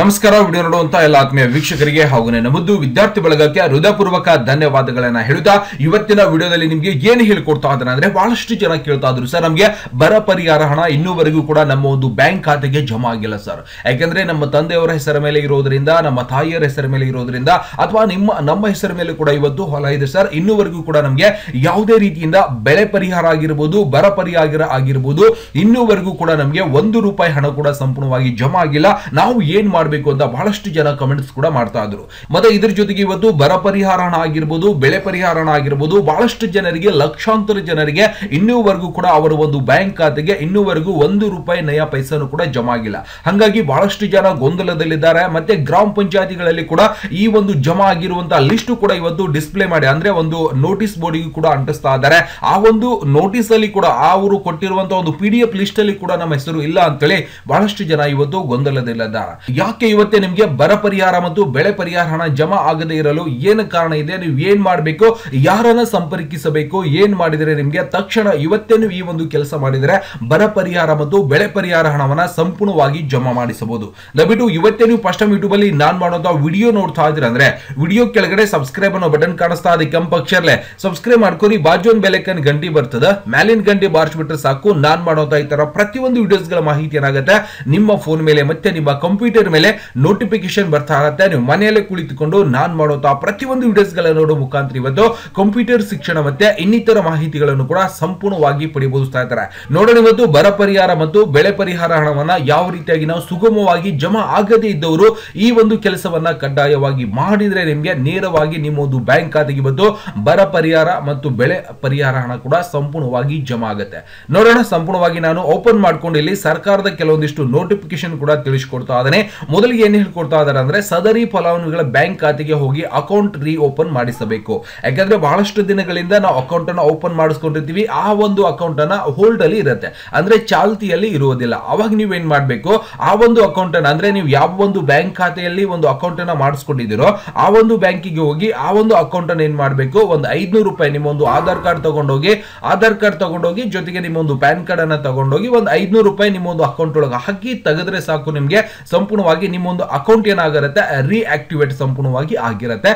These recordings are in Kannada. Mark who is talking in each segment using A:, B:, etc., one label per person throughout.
A: ನಮಸ್ಕಾರ. ವಿಡಿಯೋ ನೋಡುವಂತ ಎಲ್ಲ ಆತ್ಮೀಯ ವೀಕ್ಷಕರಿಗೆ ಹಾಗೂ ನಮ್ಮದು ವಿದ್ಯಾರ್ಥಿ ಬಳಗಕ್ಕೆ ಹೃದಯಪೂರ್ವಕ ಧನ್ಯವಾದಗಳನ್ನ ಹೇಳುತ್ತಾ ಇವತ್ತಿನ ವಿಡಿಯೋದಲ್ಲಿ ನಿಮಗೆ ಏನು ಹೇಳಿಕೊಡ್ತಾ ಇದ್ದಾನೆ ಅಂದ್ರೆ ಬಹಳಷ್ಟು ಜನ ಕೇಳ್ತಾ ಇದ್ರು, ಸರ್ ನಮಗೆ ಬರ ಪರಿಹಾರ ಹಣ ಇನ್ನೂವರೆಗೂ ಕೂಡ ನಮ್ಮ ಒಂದು ಬ್ಯಾಂಕ್ ಖಾತೆಗೆ ಜಮಾ ಆಗಿಲ್ಲ ಸರ್. ಯಾಕಂದ್ರೆ ನಮ್ಮ ತಂದೆಯವರ ಹೆಸರ ಮೇಲೆ ಇರೋದ್ರಿಂದ, ನಮ್ಮ ತಾಯಿಯರ ಹೆಸರ ಮೇಲೆ ಇರೋದ್ರಿಂದ ಅಥವಾ ನಮ್ಮ ಹೆಸರ ಮೇಲೆ ಕೂಡ ಇವತ್ತು ಹೊಲ ಇದೆ ಸರ್, ಇನ್ನೂವರೆಗೂ ಕೂಡ ನಮಗೆ ಯಾವುದೇ ರೀತಿಯಿಂದ ಬೆಳೆ ಪರಿಹಾರ ಆಗಿರಬಹುದು, ಬರ ಪರಿಹಾರ ಆಗಿರಬಹುದು, ಇನ್ನೂವರೆಗೂ ಕೂಡ ನಮಗೆ ₹1 ಹಣ ಕೂಡ ಸಂಪೂರ್ಣವಾಗಿ ಜಮಾ ಆಗಿಲ್ಲ, ನಾವು ಏನ್ ಮಾಡಬೇಕು ಅಂತ ಬಹಳಷ್ಟು ಜನ ಕಮೆಂಟ್ಸ್ ಕೂಡ ಮಾಡ್ತಾ ಇದ್ರು. ಮತ್ತೆ ಇದರ ಜೊತೆಗೆ ಇವತ್ತು ಬರ ಪರಿಹಾರ ಹಣ ಆಗಿರಬಹುದು, ಬೆಳೆ ಪರಿಹಾರ ಹಣ ಆಗಿರಬಹುದು, ಬಹಳಷ್ಟು ಜನರಿಗೆ, ಲಕ್ಷಾಂತರ ಜನರಿಗೆ ಇನ್ನೂವರೆಗೂ ಕೂಡ ಅವರ ಒಂದು ಬ್ಯಾಂಕ್ ಖಾತೆಗೆ ಇನ್ನೂವರೆಗೂ ₹1 ನಯ ಪೈಸೆನೂ ಕೂಡ ಜಮಾ ಆಗಿಲ್ಲ. ಹಾಗಾಗಿ ಬಹಳಷ್ಟು ಜನ ಗೊಂದಲದಲ್ಲಿದ್ದಾರೆ. ಮತ್ತೆ ಗ್ರಾಮ ಪಂಚಾಯತಿಗಳಲ್ಲಿ ಕೂಡ ಈ ಒಂದು ಜಮಾ ಆಗಿರುವಂತಹ ಲಿಸ್ಟ್ ಕೂಡ ಇವತ್ತು ಡಿಸ್ಪ್ಲೇ ಮಾಡಿ, ಅಂದ್ರೆ ಒಂದು ನೋಟಿಸ್ ಬೋರ್ಡಿಗೆ ಕೂಡ ಅಂಟಿಸ್ತಾ ಇದ್ದಾರೆ. ಆ ಒಂದು ನೋಟಿಸ್ ಅಲ್ಲಿ ಕೂಡ ಅವರು ಕೊಟ್ಟಿರುವಂತಹ ಒಂದು PDF ಲಿಸ್ಟ್ ಅಲ್ಲಿ ಕೂಡ ನಮ್ಮ ಹೆಸರು ಇಲ್ಲ ಅಂತೇಳಿ ಬಹಳಷ್ಟು ಜನ ಇವತ್ತು ಗೊಂದಲದಲ್ಲಿದ್ದಾರೆ. ಯಾಕೆ ಇವತ್ತೇ ನಿಮಗೆ ಬರ ಪರಿಹಾರ ಮತ್ತು ಬೆಳೆ ಪರಿಹಾರ ಹಣ ಜಮಾ ಆಗದೇ ಇರಲು ಏನು ಕಾರಣ ಇದೆ, ನೀವು ಏನ್ ಮಾಡಬೇಕು, ಯಾರನ್ನ ಸಂಪರ್ಕಿಸಬೇಕು, ಏನ್ ಮಾಡಿದರೆ ನಿಮಗೆ ತಕ್ಷಣ ಇವತ್ತೇ ನೀವು ಈ ಒಂದು ಕೆಲಸ ಮಾಡಿದರೆ ಬರ ಪರಿಹಾರ ಮತ್ತು ಬೆಳೆ ಪರಿಹಾರ ಹಣವನ್ನ ಸಂಪೂರ್ಣವಾಗಿ ಜಮಾ ಮಾಡಿಸಬಹುದು. ದಯವಿಟ್ಟು ಇವತ್ತೇ ನೀವು ಫಸ್ಟ್ ಟೈಮ್ ಯೂಟ್ಯೂಬ್ ಅಲ್ಲಿ ನಾನ್ ಮಾಡುವಂತಹ ವಿಡಿಯೋ ನೋಡ್ತಾ ಇದ್ದೀರಾ ಅಂದ್ರೆ ವಿಡಿಯೋ ಕೆಳಗಡೆ ಸಬ್ಸ್ಕ್ರೈಬ್ ಅನ್ನೋ ಬಟನ್ ಕಾಣಿಸ್ತಾ ಇದೆ, ಕೆಂಪು ಅಕ್ಷರಲೆ ಸಬ್ಸ್ಕ್ರೈಬ್ ಮಾಡ್ಕೊರಿ. ಬಾಜು ಒಂದು ಬೆಲ್ ಐಕಾನ್ ಗಂಟೆ ಬರ್ತದೆ, ಮೇಲಿನ ಗಂಟೆ ಬಾರಿಸ್ಬಿಟ್ರೆ ಸಾಕು. ನಾನ್ ಮಾಡುವಂತಹ ಈ ತರ ಪ್ರತಿಯೊಂದು ವಿಡಿಯೋಸ್ ಗಳ ಮಾಹಿತಿ ಏನಾಗುತ್ತೆ ನಿಮ್ಮ ಫೋನ್ ಮೇಲೆ ಮತ್ತೆ ನಿಮ್ಮ ಕಂಪ್ಯೂಟರ್ ಮೇಲೆ ನೋಟಿಫಿಕೇಶನ್ ಬರ್ತಾ ಇರುತ್ತೆ. ನೀವು ಮನೆಯಲ್ಲೇ ಕುಳಿತುಕೊಂಡು ನಾನ್ ಮಾಡುವಂತಹ ಪ್ರತಿಯೊಂದು ವಿಡಿಯೋಸ್ ಗಳ ನೋಡೋ ಮುಖಾಂತರ ಇವತ್ತು ಕಂಪ್ಯೂಟರ್ ಶಿಕ್ಷಣ ಮತ್ತೆ ಇನ್ನಿತರ ಮಾಹಿತಿಗಳನ್ನು ಕೂಡ ಸಂಪೂರ್ಣವಾಗಿ ಪಡೆಯಬಹುದುತ್ತಾ ಇದ್ದಾರೆ. ನೋಡೋಣ ಇವತ್ತು ಬರ ಪರಿಹಾರ ಮತ್ತು ಬೆಳೆ ಪರಿಹಾರ ಹಣವನ್ನ ಯಾವ ರೀತಿಯಾಗಿ ನಾವು ಸುಗಮವಾಗಿ ಜಮಾ ಆಗದೇ ಇದ್ದವರು ಈ ಒಂದು ಕೆಲಸವನ್ನ ಕಡ್ಡಾಯವಾಗಿ ಮಾಡಿದ್ರೆ ನಿಮಗೆ ನೇರವಾಗಿ ನಿಮ್ಮ ಒಂದು ಬ್ಯಾಂಕ್ ಖಾತೆಗೆ ಇವತ್ತು ಬರ ಪರಿಹಾರ ಮತ್ತು ಬೆಳೆ ಪರಿಹಾರ ಹಣ ಕೂಡ ಸಂಪೂರ್ಣವಾಗಿ ಜಮಾ ಆಗುತ್ತೆ. ನೋಡೋಣ ಸಂಪೂರ್ಣವಾಗಿ ನಾನು ಓಪನ್ ಮಾಡ್ಕೊಂಡು ಇಲ್ಲಿ ಸರ್ಕಾರದ ಕೆಲವೊಂದಿಷ್ಟು ನೋಟಿಫಿಕೇಶನ್ ಕೂಡ ತಿಳಿಸಿಕೊಡ್ತಾ ಇದ್ದೇನೆ. ಮೊದಲಿಗೆ ಏನ್ ಹೇಳ್ಕೊಡ್ತಾ ಇದ್ದಾರೆ ಅಂದ್ರೆ ಸದರಿ ಫಲಾನುಭವಿಗಳ ಬ್ಯಾಂಕ್ ಖಾತೆಗೆ ಹೋಗಿ ಅಕೌಂಟ್ ರೀ ಓಪನ್ ಮಾಡಿಸಬೇಕು. ಯಾಕಂದ್ರೆ ಬಹಳಷ್ಟು ದಿನಗಳಿಂದ ನಾವು ಅಕೌಂಟ್ ಅನ್ನ ಓಪನ್ ಮಾಡಿಸ್ಕೊಂಡಿರ್ತೀವಿ, ಆ ಒಂದು ಅಕೌಂಟ್ ಅನ್ನ ಹೋಲ್ಡ್ ಅಲ್ಲಿ ಇರುತ್ತೆ, ಅಂದ್ರೆ ಚಾಲ್ತಿಯಲ್ಲಿ ಇರುವುದಿಲ್ಲ. ಅವಾಗ ನೀವೇನ್ ಮಾಡ್ಬೇಕು, ಆ ಒಂದು ಅಕೌಂಟ್ ಅನ್ನ ಅಂದ್ರೆ ನೀವು ಯಾವ ಒಂದು ಬ್ಯಾಂಕ್ ಖಾತೆಯಲ್ಲಿ ಒಂದು ಅಕೌಂಟ್ ಅನ್ನ ಮಾಡಿಸ್ಕೊಂಡಿದ್ದೀರೋ ಆ ಒಂದು ಬ್ಯಾಂಕಿಗೆ ಹೋಗಿ ಆ ಒಂದು ಅಕೌಂಟ್ ಅನ್ನ ಏನ್ ಮಾಡ್ಬೇಕು, ಒಂದು ₹500 ನಿಮ್ಮ ಒಂದು ಆಧಾರ್ ಕಾರ್ಡ್ ತಗೊಂಡೋಗಿ ಜೊತೆಗೆ ನಿಮ್ಮ ಒಂದು ಪ್ಯಾನ್ ಕಾರ್ಡ್ ಅನ್ನ ತಗೊಂಡೋಗಿ ಒಂದು ₹500 ನಿಮ್ಮ ಒಂದು ಅಕೌಂಟ್ ಒಳಗೆ ಹಾಕಿ ತೆಗೆದ್ರೆ ಸಾಕು, ನಿಮ್ಗೆ ಸಂಪೂರ್ಣವಾಗಿ ನಿಮ್ಮ ಒಂದು ಅಕೌಂಟ್ ಏನಾಗಿರುತ್ತೆ ರಿಆಕ್ಟಿವೇಟ್ ಸಂಪೂರ್ಣವಾಗಿ ಆಗಿರುತ್ತೆ.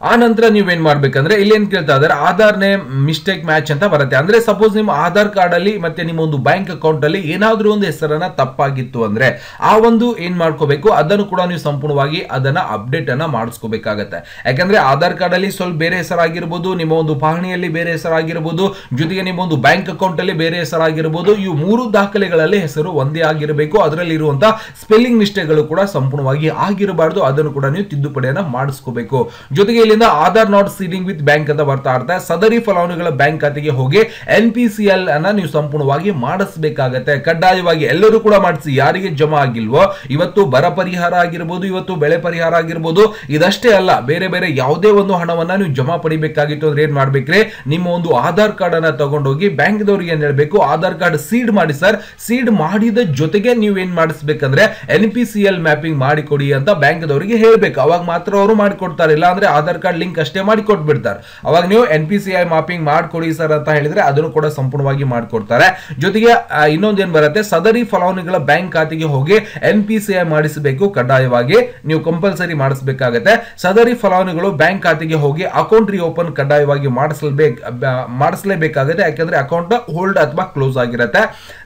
A: ಆ ನಂತರ ನೀವೇನ್ ಮಾಡ್ಬೇಕಂದ್ರೆ ಇಲ್ಲಿ ಏನ್ ಕೇಳ್ತಾ ಇದ್ದಾರೆ, ಆಧಾರ್ ನೇಮ್ ಮಿಸ್ಟೇಕ್ ಮ್ಯಾಚ್ ಅಂತ ಬರುತ್ತೆ. ಅಂದ್ರೆ ಸಪೋಸ್ ನಿಮ್ಮ ಆಧಾರ್ ಕಾರ್ಡ್ ಅಲ್ಲಿ ಮತ್ತೆ ನಿಮ್ಮ ಒಂದು ಬ್ಯಾಂಕ್ ಅಕೌಂಟ್ ಅಲ್ಲಿ ಏನಾದ್ರೂ ಒಂದು ಹೆಸರನ್ನ ತಪ್ಪಾಗಿತ್ತು ಅಂದ್ರೆ ಆ ಒಂದು ಏನ್ ಮಾಡ್ಕೋಬೇಕು, ಅದನ್ನು ಕೂಡ ನೀವು ಸಂಪೂರ್ಣವಾಗಿ ಅದನ್ನ ಅಪ್ಡೇಟ್ ಅನ್ನ ಮಾಡಿಸ್ಕೋಬೇಕಾಗತ್ತೆ. ಯಾಕಂದ್ರೆ ಆಧಾರ್ ಕಾರ್ಡ್ ಅಲ್ಲಿ ಸ್ವಲ್ಪ ಬೇರೆ ಹೆಸರಾಗಿರ್ಬೋದು, ನಿಮ್ಮ ಒಂದು ಪಹಣಿಯಲ್ಲಿ ಬೇರೆ ಹೆಸರಾಗಿರ್ಬೋದು, ಜೊತೆಗೆ ನಿಮ್ಮ ಒಂದು ಬ್ಯಾಂಕ್ ಅಕೌಂಟ್ ಅಲ್ಲಿ ಬೇರೆ ಹೆಸರಾಗಿರ್ಬೋದು, ಇವು 3 ದಾಖಲೆಗಳಲ್ಲಿ ಹೆಸರು ಒಂದೇ ಆಗಿರಬೇಕು. ಅದರಲ್ಲಿ ಇರುವಂತಹ ಸ್ಪೆಲ್ಲಿಂಗ್ ಮಿಸ್ಟೇಕ್ ಗಳು ಕೂಡ ಸಂಪೂರ್ಣವಾಗಿ ಆಗಿರಬಾರ್ದು, ಅದನ್ನು ಕೂಡ ನೀವು ತಿದ್ದುಪಡಿಯನ್ನ ಮಾಡಿಸ್ಕೋಬೇಕು. ಜೊತೆಗೆ ಇಲ್ಲಿಂದ Aadhaar not seeding with bank ಅಂತ ಬರ್ತಾ ಇರುತ್ತೆ. ಸದರಿ ಫಲಾನುಭವಿಗಳ ಬ್ಯಾಂಕ್ ಖಾತೆಗೆ ಹೋಗಿ NPCL ಅನ್ನ ನೀವು ಸಂಪೂರ್ಣವಾಗಿ ಮಾಡಿಸಬೇಕಾಗತ್ತೆ. ಕಡ್ಡಾಯವಾಗಿ ಎಲ್ಲರೂ ಕೂಡ ಮಾಡಿಸಿ, ಯಾರಿಗೆ ಜಮಾ ಆಗಿಲ್ವೋ ಇವತ್ತು ಬರ ಪರಿಹಾರ ಆಗಿರ್ಬೋದು, ಇವತ್ತು ಬೆಳೆ ಪರಿಹಾರ ಆಗಿರ್ಬೋದು, ಇದಷ್ಟೇ ಅಲ್ಲ ಬೇರೆ ಬೇರೆ ಯಾವುದೇ ಒಂದು ಹಣವನ್ನ ನೀವು ಜಮಾ ಪಡಿಬೇಕಾಗಿತ್ತು ಅಂದ್ರೆ ಏನ್ ಮಾಡ್ಬೇಕ್ರಿ, ನಿಮ್ಮ ಒಂದು ಆಧಾರ್ ಕಾರ್ಡ್ ಅನ್ನ ತಗೊಂಡೋಗಿ ಬ್ಯಾಂಕ್ ದವರಿಗೆ ಏನ್ ಹೇಳ್ಬೇಕು, ಆಧಾರ್ ಕಾರ್ಡ್ ಸೀಡ್ ಮಾಡಿ ಸರ್, ಸೀಡ್ ಮಾಡಿದ ಜೊತೆಗೆ ನೀವು ಏನ್ ಮಾಡಿಸ್ಬೇಕಂದ್ರೆ NPCL ಮ್ಯಾಪಿಂಗ್ ಮಾಡಿಕೊಡಿ ಅಂತ ಬ್ಯಾಂಕ್ ದವರಿಗೆ ಹೇಳ್ಬೇಕು. ಅವಾಗ ಮಾತ್ರ ಅವರು ಮಾಡಿಕೊಡ್ತಾರೆ, ಇಲ್ಲ ಅಂದ್ರೆ ಆಧಾರ್ ಕಾರ್ಡ್ ಲಿಂಕ್ ಅಷ್ಟೇ ಮಾಡಿಕೊಟ್ಬಿಡ್ತಾರೆ. ಅವಾಗ ನೀವು NPCI ಮ್ಯಾಪಿಂಗ್ ಮಾಡ್ಕೊಡಿ ಸರ್ ಅಂತ ಹೇಳಿದ್ರೆ ಅದನ್ನು ಕೂಡ ಸಂಪೂರ್ಣವಾಗಿ ಮಾಡಿಕೊಡ್ತಾರೆ. ಜೊತೆಗೆ ಇನ್ನೊಂದೇನ್ ಬರುತ್ತೆ, ಸದರಿ ಫಲಾನುಭವಿಗಳ ಬ್ಯಾಂಕ್ ಖಾತೆಗೆ ಹೋಗಿ NPCI ಮಾಡಿಸಬೇಕು, ಕಡ್ಡಾಯವಾಗಿ ನೀವು ಕಂಪಲ್ಸರಿ ಮಾಡಿಸಬೇಕಾಗತ್ತೆ. ಸದರಿ ಫಲಾನುಭವಿಗಳು ಬ್ಯಾಂಕ್ ಖಾತೆಗೆ ಹೋಗಿ ಅಕೌಂಟ್ ರೀ ಓಪನ್ ಕಡ್ಡಾಯವಾಗಿ ಮಾಡಿಸಲೇಬೇಕಾಗುತ್ತೆ. ಯಾಕಂದ್ರೆ ಅಕೌಂಟ್ ಹೋಲ್ಡ್ ಅಥವಾ ಕ್ಲೋಸ್ ಆಗಿರುತ್ತೆ.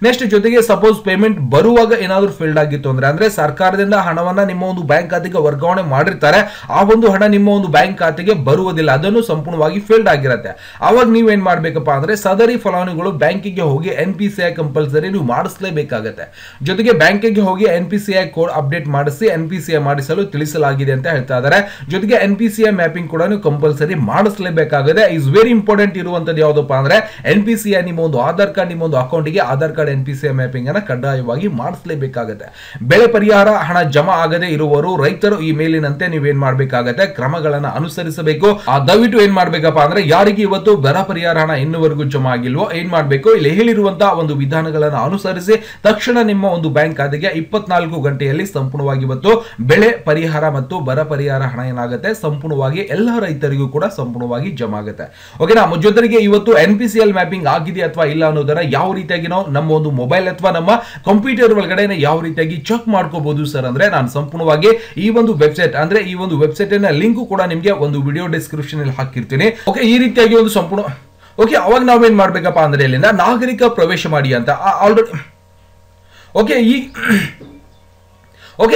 A: ನೆಕ್ಸ್ಟ್ ಜೊತೆಗೆ ಸಪೋಸ್ ಪೇಮೆಂಟ್ ಬರುವಾಗ ಏನಾದ್ರೂ ಫೇಲ್ಡ್ ಆಗಿತ್ತು ಅಂದ್ರೆ ಸರ್ಕಾರದಿಂದ ಹಣವನ್ನ ನಿಮ್ಮ ಒಂದು ಬ್ಯಾಂಕ್ ಖಾತೆಗೆ ವರ್ಗಾವಣೆ ಮಾಡಿರ್ತಾರೆ, ಆ ಒಂದು ಹಣ ನಿಮ್ಮ ಒಂದು ಬ್ಯಾಂಕ್ ಖಾತೆಗೆ ಬರುವುದಿಲ್ಲ, ಅದನ್ನು ಸಂಪೂರ್ಣವಾಗಿ ಫೇಲ್ಡ್ ಆಗಿರುತ್ತೆ. ಅವಾಗ ನೀವೇನ್ ಮಾಡ್ಬೇಕಪ್ಪ ಅಂದ್ರೆ ಸದರಿ ಫಲಾನುಭವಿಗಳು ಬ್ಯಾಂಕಿಗೆ ಹೋಗಿ NPCI ಕಂಪಲ್ಸರಿ ನೀವು ಮಾಡಿಸಲೇಬೇಕಾಗತ್ತೆ. ಜೊತೆಗೆ ಬ್ಯಾಂಕಿಗೆ ಹೋಗಿ NPCI ಕೋಡ್ ಅಪ್ಡೇಟ್ ಮಾಡಿಸಿ NPCI ಮಾಡಿಸಲು ತಿಳಿಸಲಾಗಿದೆ ಅಂತ ಹೇಳ್ತಾ ಇದ್ದಾರೆ. ಜೊತೆಗೆ NPCI ಮ್ಯಾಪಿಂಗ್ ಕೂಡ ನೀವು ಕಂಪಲ್ಸರಿ ಮಾಡಿಸಲೇಬೇಕಾಗಿದೆ. ಇಸ್ ವೆರಿ ಇಂಪಾರ್ಟೆಂಟ್ ಇರುವಂತದ್ದು ಯಾವುದಪ್ಪ ಅಂದ್ರೆ NPCI ನಿಮ್ಮ ಒಂದು ಆಧಾರ್ ಕಾರ್ಡ್, ನಿಮ್ಮ ಒಂದು ಅಕೌಂಟ್ಗೆ ಆಧಾರ್ ಕಾರ್ಡ್ NPCI ಮ್ಯಾಪಿಂಗ್ ಅನ್ನ ಕಡ್ಡಾಯವಾಗಿ ಮಾಡಿಸಲೇಬೇಕಾಗುತ್ತೆ. ಬೆಳೆ ಪರಿಹಾರ ಹಣ ಜಮಾ ಆಗದೆ ಇರುವವರು ರೈತರು ಈ ಮೇಲಿನಂತೆ ನೀವೇನ್ ಮಾಡ್ಬೇಕಾಗತ್ತೆ, ಕ್ರಮಗಳನ್ನ ಅನುಸರಿಸಬೇಕು. ದಯವಿಟ್ಟು ಏನ್ ಮಾಡ್ಬೇಕಪ್ಪ ಅಂದ್ರೆ ಯಾರಿಗೆ ಇವತ್ತು ಬರ ಪರಿಹಾರ ಹಣ ಇನ್ನೂವರೆಗೂ ಜಮಾ ಆಗಿಲ್ವೋ ಏನ್ ಮಾಡ್ಬೇಕು, ಇಲ್ಲಿ ಹೇಳಿರುವಂತಹ ಒಂದು ವಿಧಾನಗಳನ್ನ ಅನುಸರಿಸಿ ತಕ್ಷಣ ನಿಮ್ಮ ಒಂದು ಬ್ಯಾಂಕ್ ಖಾತೆಗೆ 24 ಗಂಟೆಯಲ್ಲಿ ಸಂಪೂರ್ಣವಾಗಿ ಇವತ್ತು ಬೆಳೆ ಪರಿಹಾರ ಮತ್ತು ಬರ ಪರಿಹಾರ ಹಣ ಏನಾಗುತ್ತೆ ಸಂಪೂರ್ಣವಾಗಿ ಎಲ್ಲಾ ರೈತರಿಗೂ ಕೂಡ ಸಂಪೂರ್ಣವಾಗಿ ಜಮಾ ಆಗುತ್ತೆ. ಓಕೆನಾ, ಜೊತೆಗೆ ಇವತ್ತು NPCL ಮ್ಯಾಪಿಂಗ್ ಆಗಿದೆ ಅಥವಾ ಇಲ್ಲ ಅನ್ನೋದನ್ನ ಯಾವ ರೀತಿಯಾಗಿ ನಾವು ನಮ್ಮ ಒಂದು ಮೊಬೈಲ್ ಅಥವಾ ನಮ್ಮ ಕಂಪ್ಯೂಟರ್ ಒಳಗಡೆ ಯಾವ ರೀತಿಯಾಗಿ ಚೆಕ್ ಮಾಡ್ಕೋಬಹುದು ಸರ್ ಅಂದ್ರೆ ನಾನು ಸಂಪೂರ್ಣವಾಗಿ ಈ ಒಂದು ವೆಬ್ಸೈಟ್ ಅಂದ್ರೆ ಈ ಒಂದು ವೆಬ್ಸೈಟ್ ನ ಲಿಂಕ್ ಕೂಡ ನಿಮಗೆ ಒಂದು ವಿಡಿಯೋ ಡಿಸ್ಕ್ರಿಪ್ಷನ್ ಅಲ್ಲಿ ಹಾಕಿರ್ತೀನಿ. ಓಕೆ, ಈ ರೀತಿಯಾಗಿ ಒಂದು ಸಂಪೂರ್ಣ ಓಕೆ ಅವಾಗ ನಾವೇನ್ ಮಾಡ್ಬೇಕಪ್ಪ ಅಂದ್ರೆ ಇಲ್ಲಿಂದ ನಾಗರಿಕ ಪ್ರವೇಶ ಮಾಡಿ ಅಂತ ಆಲ್ರೆಡಿ ಓಕೆ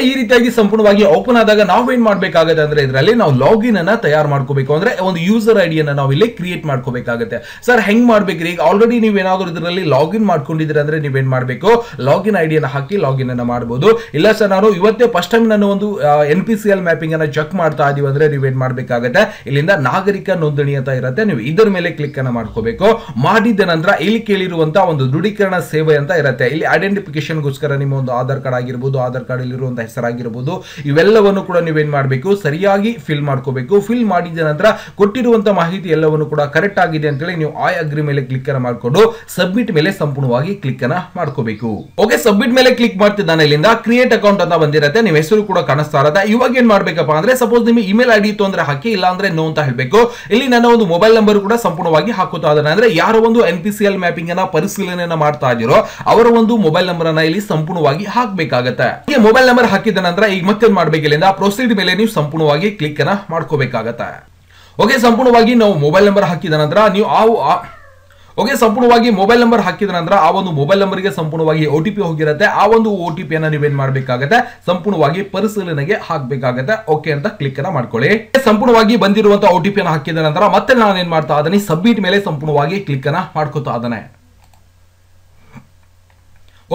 A: ಈ ರೀತಿಯಾಗಿ ಸಂಪೂರ್ಣವಾಗಿ ಓಪನ್ ಆದಾಗ ನಾವೇನ್ ಮಾಡ್ಬೇಕಾಗುತ್ತೆ ಅಂದ್ರೆ ಇದರಲ್ಲಿ ನಾವು ಲಾಗಿನ್ ಅನ್ನ ತಯಾರು ಮಾಡ್ಕೋಬೇಕು ಅಂದ್ರೆ ಒಂದು ಯೂಸರ್ ಐಡಿಯನ್ನ ನಾವು ಇಲ್ಲಿ ಕ್ರಿಯೇಟ್ ಮಾಡ್ಕೋಬೇಕಾಗುತ್ತೆ. ಸರ್ ಹೆಂಗ್ ಮಾಡ್ಬೇಕ್ರಿ? ಈಗ ಆಲ್ರೆಡಿ ನೀವೇನಾದ್ರೂ ಇದರಲ್ಲಿ ಲಾಗಿನ್ ಮಾಡ್ಕೊಂಡಿದ್ರೆ ಅಂದ್ರೆ ನೀವೇನ್ ಮಾಡ್ಬೇಕು, ಲಾಗಿನ್ ಐಡಿಯನ್ನ ಹಾಕಿ ಲಾಗಿನ್ ಅನ್ನ ಮಾಡಬಹುದು. ಇಲ್ಲ ಸರ್ ನಾನು ಇವತ್ತೇ ಫಸ್ಟ್ ಟೈಮ್ ನಾನು ಒಂದು NPCL ಮ್ಯಾಪಿಂಗ್ ಅನ್ನ ಚೆಕ್ ಮಾಡ್ತಾ ಇದೀವಿ ಅಂದ್ರೆ ನೀವೇನ್ ಮಾಡ್ಬೇಕಾಗುತ್ತೆ, ಇಲ್ಲಿಂದ ನಾಗರಿಕ ನೋಂದಣಿ ಅಂತ ಇರುತ್ತೆ, ನೀವು ಇದರ ಮೇಲೆ ಕ್ಲಿಕ್ ಅನ್ನ ಮಾಡ್ಕೋಬೇಕು. ಮಾಡಿದ ನಂತರ ಇಲ್ಲಿ ಕೇಳಿರುವಂತಹ ಒಂದು ದೃಢೀಕರಣ ಸೇವೆ ಅಂತ ಇರುತ್ತೆ. ಇಲ್ಲಿ ಐಡೆಂಟಿಫಿಕೇಶನ್ ಗೋಸ್ಕರ ನಿಮ್ಮ ಒಂದು ಆಧಾರ್ ಕಾರ್ಡ್ ಆಗಿರಬಹುದು, ಆಧಾರ್ ಕಾರ್ಡ್ ಇಲ್ಲಿರುವ ಹೆಸರಾಗಿರಬಹುದು, ಇವೆಲ್ಲವನ್ನು ಕೂಡ ನೀವೇನ್ ಮಾಡಬೇಕು ಸರಿಯಾಗಿ ಫಿಲ್ ಮಾಡ್ಕೋಬೇಕು. ಫಿಲ್ ಮಾಡಿದ ನಂತರ ಕೊಟ್ಟಿರುವಂತಹ ಮಾಹಿತಿ ಎಲ್ಲವನ್ನು ಕೂಡ ಕರೆಕ್ಟ್ ಆಗಿದೆ ಅಂತ ಹೇಳಿ ನೀವು ಐ ಅಗ್ರಿ ಮೇಲೆ ಕ್ಲಿಕ್ ಅನ್ನ ಮಾಡಿಕೊಂಡು ಸಬ್ಮಿಟ್ ಮೇಲೆ ಸಂಪೂರ್ಣವಾಗಿ ಕ್ಲಿಕ್ ಅನ್ನ ಮಾಡ್ಕೋಬೇಕು. ಓಕೆ, ಸಬ್ಮಿಟ್ ಮೇಲೆ ಕ್ಲಿಕ್ ಮಾಡ್ತಿದ್ದಾನೆ. ಇಲ್ಲಿಂದ ಕ್ರಿಯೇಟ್ ಅಕೌಂಟ್ ಅಂತ ಬಂದಿರುತ್ತೆ, ನಿಮ್ಮ ಹೆಸರು ಕೂಡ ಕಾಣಿಸ್ತಾ ಇರುತ್ತೆ. ಇವಾಗ ಏನ್ ಮಾಡ್ಬೇಕಪ್ಪ ಅಂದ್ರೆ ಸಪೋಸ್ ನಿಮಗೆ ಇಮೇಲ್ ಐಡಿ ಇತ್ತು ಅಂದ್ರೆ ಹಾಕಿ, ಇಲ್ಲ ಅಂದ್ರೆ ನೋ ಅಂತ ಹೇಳ್ಬೇಕು. ಇಲ್ಲಿ ನನ್ನ ಒಂದು ಮೊಬೈಲ್ ನಂಬರ್ ಕೂಡ ಸಂಪೂರ್ಣವಾಗಿ ಹಾಕುತ್ತಾ ಇದ್ದಾನೆ. ಅಂದ್ರೆ ಯಾರೋ ಒಂದು NPCL ಮ್ಯಾಪಿಂಗ್ ಅನ್ನ ಪರಿಶೀಲನೆಯನ್ನ ಮಾಡ್ತಾ ಇದ್ದೀರೋ ಅವರ ಒಂದು ಮೊಬೈಲ್ ನಂಬರ್ ಅನ್ನ ಇಲ್ಲಿ ಸಂಪೂರ್ಣವಾಗಿ ಹಾಕಬೇಕಾಗತ್ತೆ. ಈ ಮೊಬೈಲ್ ನಂಬರ್ ಹಾಕಿದ ನಂತರ ಈಗ ಮತ್ತೆ ಮಾಡ್ಬೇಕು, ಇಲ್ಲಿಂದ ಪ್ರೊಸೀಡ್ ಮೇಲೆ ನೀವು ಸಂಪೂರ್ಣವಾಗಿ ಕ್ಲಿಕ್ ಅನ್ನ ಮಾಡ್ಕೋಬೇಕಾಗತ್ತೆ. ಓಕೆ, ಸಂಪೂರ್ಣವಾಗಿ ನಾವು ಮೊಬೈಲ್ ನಂಬರ್ ಹಾಕಿದ ನಂತರ ನೀವು ಓಕೆ ಸಂಪೂರ್ಣವಾಗಿ ಮೊಬೈಲ್ ನಂಬರ್ ಹಾಕಿದ ನಂತರ ಆ ಒಂದು ಮೊಬೈಲ್ ನಂಬರ್ಗೆ ಸಂಪೂರ್ಣವಾಗಿ OTP ಹೋಗಿರುತ್ತೆ. ಆ ಒಂದು OTP ಅನ್ನ ನೀವೇನ್ ಮಾಡ್ಬೇಕಾಗತ್ತೆ, ಸಂಪೂರ್ಣವಾಗಿ ಪರಿಶೀಲನೆಗೆ ಹಾಕಬೇಕಾಗತ್ತೆ. ಓಕೆ ಅಂತ ಕ್ಲಿಕ್ ಅನ್ನ ಮಾಡ್ಕೊಳ್ಳಿ. ಸಂಪೂರ್ಣವಾಗಿ ಬಂದಿರುವಂತಹ OTP ಅನ್ನ ಹಾಕಿದ ನಂತರ ಮತ್ತೆ ನಾನು ಏನ್ ಮಾಡ್ತಾ ಇದ್ದೀನಿ, ಸಬ್ಮಿಟ್ ಮೇಲೆ ಸಂಪೂರ್ಣವಾಗಿ ಕ್ಲಿಕ್ ಅನ್ನ ಮಾಡ್ಕೋತಾ ಇದ್ದಾನೆ.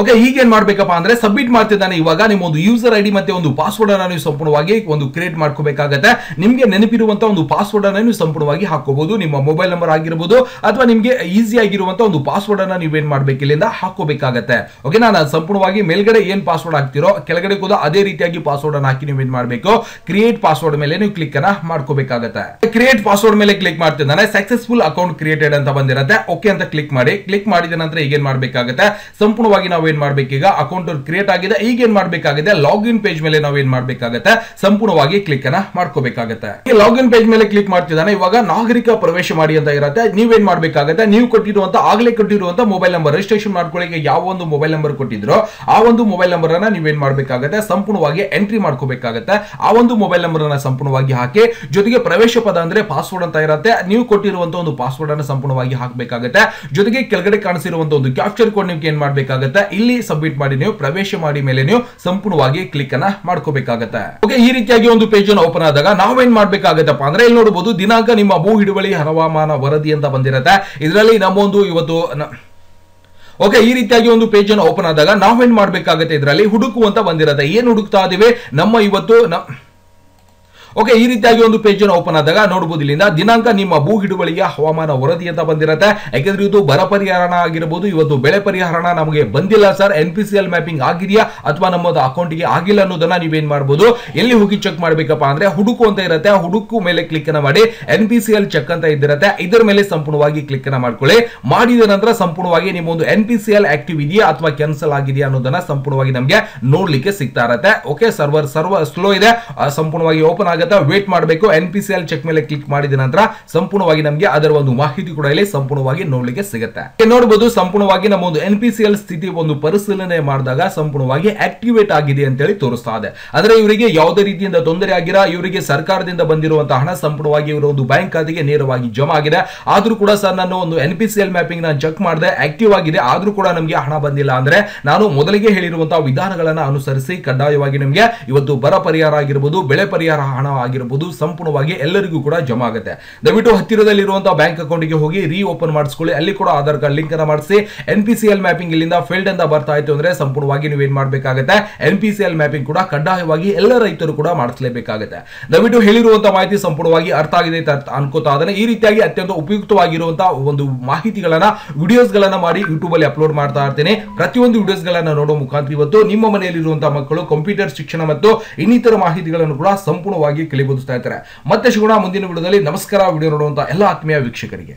A: ಓಕೆ, ಹೀಗೇನ್ ಮಾಡ್ಬೇಕಪ್ಪ ಅಂದ್ರೆ ಸಬ್ಮಿಟ್ ಮಾಡ್ತಿದ್ದಾನೆ. ಇವಾಗ ನಿಮ್ಮ ಒಂದು ಯೂಸರ್ ಐಡಿ ಮತ್ತೆ ಒಂದು ಪಾಸ್ವರ್ಡ್ ಅನ್ನ ನೀವು ಸಂಪೂರ್ಣವಾಗಿ ಒಂದು ಕ್ರಿಯೇಟ್ ಮಾಡ್ಕೋಬೇಕಾಗತ್ತೆ. ನಿಮ್ಗೆ ನೆನಪಿರುವಂತ ಒಂದು ಪಾಸ್ವರ್ಡ್ ಅನ್ನ ನೀವು ಸಂಪೂರ್ಣವಾಗಿ ಹಾಕೋಬಹುದು, ನಿಮ್ಮ ಮೊಬೈಲ್ ನಂಬರ್ ಆಗಿರಬಹುದು ಅಥವಾ ನಿಮ್ಗೆ ಈಸಿ ಆಗಿರುವಂತ ಒಂದು ಪಾಸ್ವರ್ಡ್ ಅನ್ನ ನೀವೇನ್ ಮಾಡ್ಬೇಕು ಇಲ್ಲಿಂದ ಹಾಕೋಬೇಕಾಗತ್ತೆ. ಓಕೆ, ನಾನು ಸಂಪೂರ್ಣವಾಗಿ ಮೇಲ್ಗಡೆ ಏನ್ ಪಾಸ್ವರ್ಡ್ ಹಾಕ್ತಿರೋ ಕೆಳಗಡೆ ಕೂಡ ಅದೇ ರೀತಿಯಾಗಿ ಪಾಸ್ವರ್ಡ್ ಅನ್ನ ಹಾಕಿ ನೀವೇನ್ ಮಾಡ್ಬೇಕು, ಕ್ರಿಯೇಟ್ ಪಾಸ್ವರ್ಡ್ ಮೇಲೆ ನೀವು ಕ್ಲಿಕ್ ಅನ್ನ ಮಾಡ್ಕೋಬೇಕಾಗತ್ತೆ. ಕ್ರಿಯೇಟ್ ಪಾಸ್ವರ್ಡ್ ಮೇಲೆ ಕ್ಲಿಕ್ ಮಾಡ್ತಿದ್ದಾನೆ. ಸಕ್ಸಸ್ಫುಲ್ ಅಕೌಂಟ್ ಕ್ರಿಯೇಟೆಡ್ ಅಂತ ಬಂದಿರುತ್ತೆ. ಓಕೆ ಅಂತ ಕ್ಲಿಕ್ ಮಾಡಿ. ಕ್ಲಿಕ್ ಮಾಡಿದ ನಂತರ ಈಗೇನ್ ಮಾಡ್ಬೇಕಾಗತ್ತೆ, ಸಂಪೂರ್ಣವಾಗಿ ನಾವು ಏನ್ ಮಾಡ್ಬೇಕು, ಈಗ ಅಕೌಂಟ್ ಕ್ರಿಯೇಟ್ ಆಗಿದೆ. ಈಗ ಏನ್ ಮಾಡ್ಬೇಕಾಗಿದೆ, ಲಾಗಿನ್ ಪೇಜ್ ಮೇಲೆ ನಾವು ಏನ್ ಮಾಡ್ಬೇಕಾಗತ್ತೆ, ಸಂಪೂರ್ಣವಾಗಿ ಕ್ಲಿಕ್ ಅನ್ನ ಮಾಡ್ಕೋಬೇಕಾಗತ್ತೆ. ಲಾಗಿನ್ ಪೇಜ್ ಮೇಲೆ ಕ್ಲಿಕ್ ಮಾಡ್ತಿದ್ದಾನೆ. ಇವಾಗ ನಾಗರಿಕ ಪ್ರವೇಶ ಮಾಡಿ ಅಂತ ಇರುತ್ತೆ. ನೀವೇನ್ ಮಾಡ್ಬೇಕಾಗತ್ತೆ, ನೀವು ಕೊಟ್ಟಿರುವಂತ ಆಗ್ಲೇ ಕೊಟ್ಟಿರುವಂತ ಮೊಬೈಲ್ ನಂಬರ್ ರಿಜಿಸ್ಟ್ರೇಷನ್ ಮಾಡ್ಕೊಳ್ಳಿಕ್ಕೆ ಯಾವ ಒಂದು ಮೊಬೈಲ್ ನಂಬರ್ ಕೊಟ್ಟಿದ್ರೋ ಆ ಒಂದು ಮೊಬೈಲ್ ನಂಬರ್ ಅನ್ನ ನೀವೇನ್ ಮಾಡ್ಬೇಕಾಗತ್ತೆ, ಸಂಪೂರ್ಣವಾಗಿ ಎಂಟ್ರಿ ಮಾಡ್ಕೋಬೇಕಾಗತ್ತೆ. ಆ ಒಂದು ಮೊಬೈಲ್ ನಂಬರ್ ಅನ್ನ ಸಂಪೂರ್ಣವಾಗಿ ಹಾಕಿ, ಜೊತೆಗೆ ಪ್ರವೇಶ ಪದ ಅಂದ್ರೆ ಪಾಸ್ವರ್ಡ್ ಅಂತ ಇರುತ್ತೆ, ನೀವು ಕೊಟ್ಟಿರುವಂತ ಒಂದು ಪಾಸ್ವರ್ಡ್ ಅನ್ನ ಸಂಪೂರ್ಣವಾಗಿ ಹಾಕಬೇಕಾಗತ್ತೆ. ಜೊತೆಗೆ ಕೆಳಗಡೆ ಕಾಣಿಸಿರುವಂತ ಒಂದು ಕ್ಯಾಪ್ಚರ್ ಕೋಡ್ ನಿಮ್ಗೆ ಏನ್ ಮಾಡ್ಬೇಕಾಗತ್ತೆ, ಇಲ್ಲಿ ಸಬ್ಮಿಟ್ ಮಾಡಿ ನೀವು ಪ್ರವೇಶ ಮಾಡಿ ಮೇಲೆ ನೀವು ಸಂಪೂರ್ಣವಾಗಿ ಕ್ಲಿಕ್ ಅನ್ನ ಮಾಡ್ಕೋಬೇಕಾಗತ್ತೆ. ಓಕೆ, ಈ ರೀತಿಯಾಗಿ ಒಂದು ಪೇಜ್ ಅನ್ನು ಓಪನ್ ಆದಾಗ ನಾವೇನ್ ಮಾಡ್ಬೇಕಾಗತ್ತಪ್ಪ ಅಂದ್ರೆ ಇಲ್ಲಿ ನೋಡಬಹುದು ದಿನಾಂಕ ನಿಮ್ಮ ಭೂ ಹಿಡುವಳಿ ಹವಾಮಾನ ವರದಿ ಅಂತ ಬಂದಿರುತ್ತೆ. ಇದರಲ್ಲಿ ನಮ್ಮೊಂದು ಇವತ್ತು ಓಕೆ ಈ ರೀತಿಯಾಗಿ ಒಂದು ಪೇಜ್ ಅನ್ನು ಓಪನ್ ಆದಾಗ ನಾವೇನ್ ಮಾಡ್ಬೇಕಾಗತ್ತೆ, ಇದರಲ್ಲಿ ಹುಡುಕು ಅಂತ ಬಂದಿರುತ್ತೆ. ಏನ್ ಹುಡುಕ್ತಾ ಇದೀವಿ, ನಮ್ಮ ಇವತ್ತು ಓಕೆ ಈ ರೀತಿಯಾಗಿ ಒಂದು ಪೇಜ್ ಅನ್ನು ಓಪನ್ ಆದಾಗ ನೋಡಬಹುದು ಇಲ್ಲಿಂದ ದಿನಾಂಕ ನಿಮ್ಮ ಭೂ ಹಿಡುವಳಿಯ ಹವಾಮಾನ ವರದಿ ಅಂತ ಬಂದಿರುತ್ತೆ. ಯಾಕಂದ್ರೆ ಇದು ಬರ ಪರಿಹಾರ ಆಗಿರಬಹುದು, ಇವತ್ತು ಬೆಳೆ ಪರಿಹಾರ ನಮಗೆ ಬಂದಿಲ್ಲ ಸರ್, NPCL ಮ್ಯಾಪಿಂಗ್ ಆಗಿದೆಯಾ ಅಥವಾ ನಮ್ಮದು ಅಕೌಂಟ್ಗೆ ಆಗಿಲ್ಲ ಅನ್ನೋದನ್ನ ನೀವೇನ್ ಮಾಡಬಹುದು, ಎಲ್ಲಿ ಹೋಗಿ ಚೆಕ್ ಮಾಡ್ಬೇಕಪ್ಪ ಅಂದ್ರೆ ಹುಡುಕು ಅಂತ ಇರುತ್ತೆ. ಹುಡುಕು ಮೇಲೆ ಕ್ಲಿಕ್ ಅನ್ನ ಮಾಡಿ NPCL ಚೆಕ್ ಅಂತ ಇದಿರುತ್ತೆ, ಇದರ ಮೇಲೆ ಸಂಪೂರ್ಣವಾಗಿ ಕ್ಲಿಕ್ ಅನ್ನ ಮಾಡ್ಕೊಳ್ಳಿ. ಮಾಡಿದ ನಂತರ ಸಂಪೂರ್ಣವಾಗಿ ನಿಮ್ಮ ಒಂದು NPCL ಆಕ್ಟಿವ್ ಇದೆಯಾ ಅಥವಾ ಕ್ಯಾನ್ಸಲ್ ಆಗಿದೆಯಾ ಅನ್ನೋದನ್ನ ಸಂಪೂರ್ಣವಾಗಿ ನಮಗೆ ನೋಡ್ಲಿಕ್ಕೆ ಸಿಗ್ತಾ ಇರುತ್ತೆ. ಓಕೆ, ಸರ್ವರ್ ಸ್ಲೋ ಇದೆ, ಸಂಪೂರ್ಣವಾಗಿ ಓಪನ್ ಆಗುತ್ತೆ, ವೇಟ್ ಮಾಡಬೇಕು. NPCL ಚೆಕ್ ಮೇಲೆ ಕ್ಲಿಕ್ ಮಾಡಿದ ನಂತರ ಸಂಪೂರ್ಣವಾಗಿ ನಮಗೆ ಅದರ ಒಂದು ಮಾಹಿತಿ ಕೂಡ ಇಲ್ಲಿ ಸಂಪೂರ್ಣವಾಗಿ ನೋಡ್ಲಿಕ್ಕೆ ಸಿಗುತ್ತೆ. ನೋಡಬಹುದು ಸಂಪೂರ್ಣವಾಗಿ ನಮ್ಮ ಒಂದು NPCL ಸ್ಥಿತಿ ಒಂದು ಪರಿಶೀಲನೆ ಮಾಡಿದಾಗ ಸಂಪೂರ್ಣವಾಗಿ ಆಕ್ಟಿವೇಟ್ ಆಗಿದೆ ಅಂತ ಹೇಳಿ ತೋರಿಸ್ತಾ ಇದೆ. ಅಂದ್ರೆ ಇವರಿಗೆ ಯಾವುದೇ ರೀತಿಯಿಂದ ತೊಂದರೆ ಆಗಿಲ್ಲ, ಇವರಿಗೆ ಸರ್ಕಾರದಿಂದ ಬಂದಿರುವಂತಹ ಹಣ ಸಂಪೂರ್ಣವಾಗಿ ಇವರ ಒಂದು ಬ್ಯಾಂಕ್ ಖಾತೆಗೆ ನೇರವಾಗಿ ಜಮಾ ಆಗಿದೆ. ಆದ್ರೂ ಕೂಡ ಸರ್ ನಾನು ಒಂದು NPCL ಮ್ಯಾಪಿಂಗ್ ನಾನು ಚೆಕ್ ಮಾಡಿದೆ, ಆಕ್ಟಿವ್ ಆಗಿದೆ, ಆದ್ರೂ ಕೂಡ ನಮಗೆ ಹಣ ಬಂದಿಲ್ಲ ಅಂದ್ರೆ ನಾನು ಮೊದಲಿಗೆ ಹೇಳಿರುವಂತಹ ವಿಧಾನಗಳನ್ನ ಅನುಸರಿಸಿ ಕಡ್ಡಾಯವಾಗಿ ನಿಮಗೆ ಇವತ್ತು ಬರ ಪರಿಹಾರ ಆಗಿರಬಹುದು, ಬೆಳೆ ಪರಿಹಾರ ಹಣ ಆಗಿರಬಹುದು ಸಂಪೂರ್ಣವಾಗಿ ಎಲ್ಲರಿಗೂ ಕೂಡ ಜಮಾ ಆಗುತ್ತೆ. ದಯವಿಟ್ಟು ಹತ್ತಿರದಲ್ಲಿರುವಂತಹ ಬ್ಯಾಂಕ್ ಅಕೌಂಟ್ಗೆ ಹೋಗಿ ರೀ ಓಪನ್ ಮಾಡಿಸ್ಕೊಳ್ಳಿ, ಅಲ್ಲಿ ಕೂಡ ಆಧಾರ್ ಕಾರ್ಡ್ ಲಿಂಕ್ ಅನ್ನ ಮಾಡಿಸಿ. NPCL ಮ್ಯಾಪಿಂಗ್ ಇಲ್ಲಿಂದ ಫೇಲ್ಡ್ ಅಂತ ಬರ್ತಾ ಇತ್ತು ಅಂದ್ರೆ ಸಂಪೂರ್ಣವಾಗಿ ನೀವು ಏನ್ ಮಾಡಬೇಕಾಗುತ್ತೆ, NPCL ಮ್ಯಾಪಿಂಗ್ ಕೂಡ ಕಡ್ಡಾಯವಾಗಿ ಎಲ್ಲ ರೈತರು ಕೂಡ ಮಾಡಿಸಲೇಬೇಕಾಗುತ್ತೆ. ದಯವಿಟ್ಟು ಹೇಳಿರುವಂತಹ ಮಾಹಿತಿ ಸಂಪೂರ್ಣವಾಗಿ ಅರ್ಥ ಆಗಿದೆ ಅನ್ಕೋತಾ ಇದ್ದೇನೆ. ಈ ರೀತಿಯಾಗಿ ಅತ್ಯಂತ ಉಪಯುಕ್ತವಾಗಿರುವಂತಹ ಒಂದು ಮಾಹಿತಿಗಳನ್ನ ವಿಡಿಯೋಸ್ ಗಳನ್ನ ಮಾಡಿ ಯೂಟ್ಯೂಬ್ ಅಲ್ಲಿ ಅಪ್ಲೋಡ್ ಮಾಡ್ತಾ ಇರ್ತೇನೆ. ಪ್ರತಿಯೊಂದು ವಿಡಿಯೋಸ್ ಗಳನ್ನ ನೋಡೋ ಮುಖಾಂತರ ಇವತ್ತು ನಿಮ್ಮ ಮನೆಯಲ್ಲಿರುವಂತಹ ಮಕ್ಕಳು ಕಂಪ್ಯೂಟರ್ ಶಿಕ್ಷಣ ಮತ್ತು ಇನ್ನಿತರ ಮಾಹಿತಿಗಳನ್ನು ಕೂಡ ಸಂಪೂರ್ಣವಾಗಿ ಕಲಿಬೋದಿಸ್ತಾ ಇರ್ತಾರೆ. ಮತ್ತೆ ಸಿಗೋಣ ಮುಂದಿನ ವಿಡಿಯೋದಲ್ಲಿ. ನಮಸ್ಕಾರ. ವಿಡಿಯೋ ನೋಡುವಂತಹ ಎಲ್ಲ ಆತ್ಮೀಯ ವೀಕ್ಷಕರಿಗೆ.